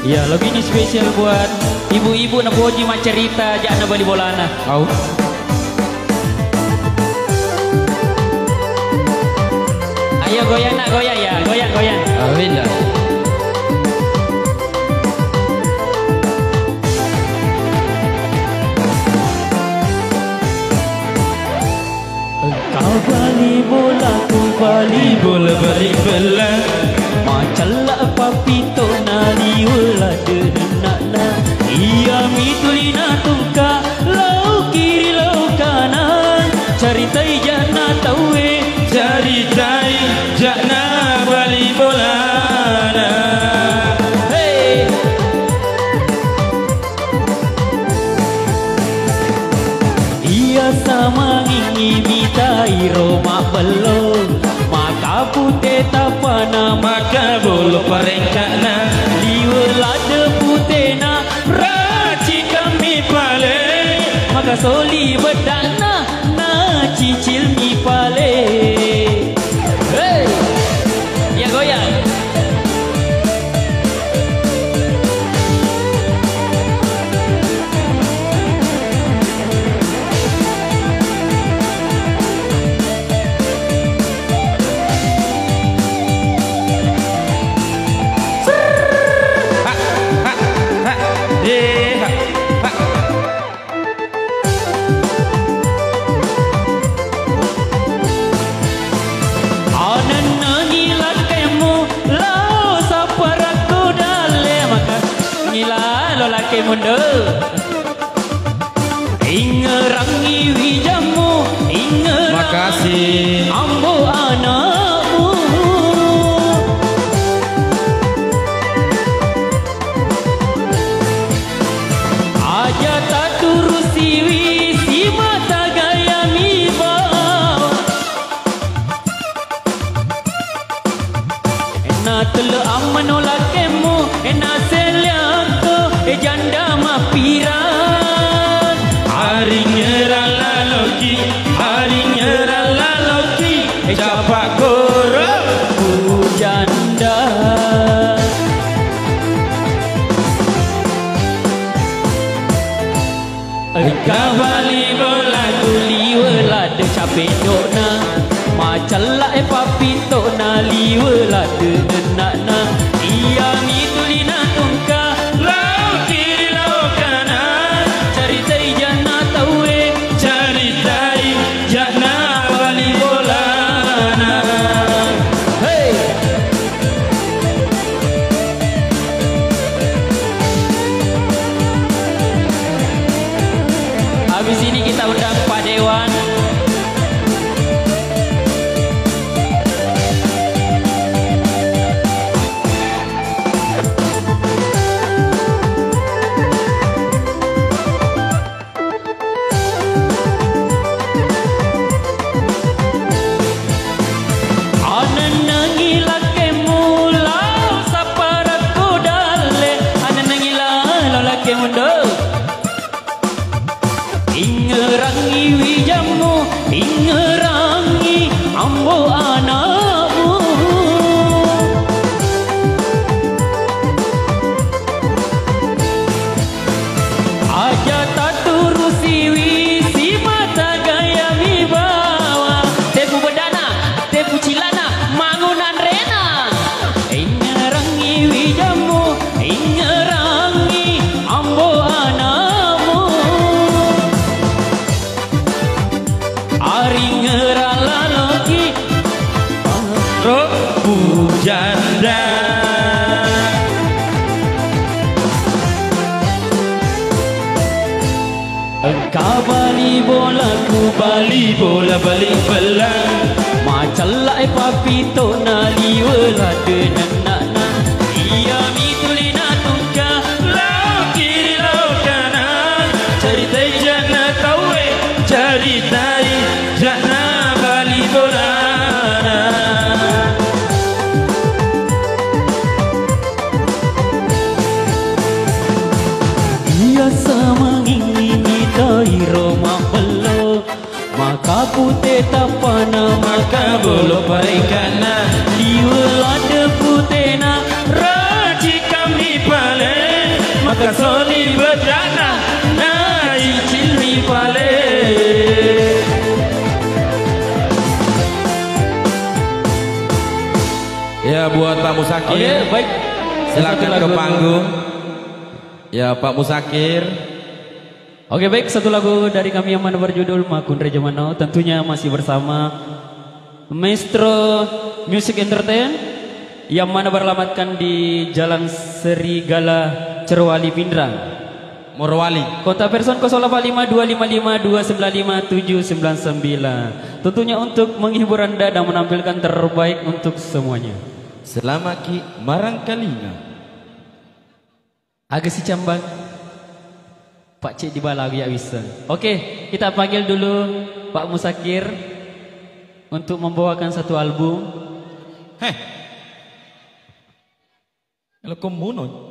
Ya, lagu ini spesial buat ibu-ibu na poji mak cerita jana bali bolana. Au. Ayo goyang nak goyang ya, goyang. Amin dah. Kau bali bola, ku bali bola balik bola. Macam lah papito nali wala denak na. Ia mitulina tungka lau kiri lau kanan. Cari tai jana tawe, Cari tai jana bali bola. hey. Ia sama ngingi mitai Roma belum. Maka putih tapana Maka bolo parengkana liwala de putena raci kami pale. Maka soli bedana na cicil mi pale. Hey, ya goyang. Lelaki muda ingerangi wijamu, ingerang makasih ambo anakmu. Aja tak turusi wisi mata gaya mi bawa. Ena tele amano lakemu, ena selianto janda mapiran. Harinya ralaloki, harinya ralaloki, capak goro Ku janda kabali bola liwala de capek dona. Macam lah papito na liwala de nak na. Ia mitulina tungka lau kiri lau kanan. cari tai jana tawe. Cari tai jana bali bola. Hey, habis ini kita undang Pak Dewan. Ingerangi wijamu, ingerangi ambo anakmu. Aja tak turusi wisi mata gaya mi bawa. Tepu bedana, tepu cilana, mangunan rena. Ingerangi wijamu, ingerangi ambo anakmu. Ari ngeralaloki Roku janda engkau bali bola, ku bali bola balik belang. Macam lah papito na liwala de nak na. Ia mitulina tungka lau kiri lau kanan. Cari tai jana tawe, cari tai jana bali bola. ia sama ingini tai Roma belum. Maka putih tapana Maka bolo parengkana liwala de putih na raji kami pale. Ya buat Pak Musakir. Oke, baik. Silakan ke panggung. Ya Pak Musakir. Oke baik, satu lagu dari kami yang mana berjudul Makun Reja Manau. Tentunya masih bersama Maestro Music Entertain yang mana beralamatkan di Jalan Serigala Cerwali Pindrang, Morowali. Kota Person 085255255799. Tentunya untuk menghibur Anda dan menampilkan terbaik untuk semuanya. Selamat Ki Marangkalinga. Agak si cambang Pak Cik di bala ya bisa. Oke, kita panggil dulu Pak Musakir untuk membawakan satu album. Kalau komuno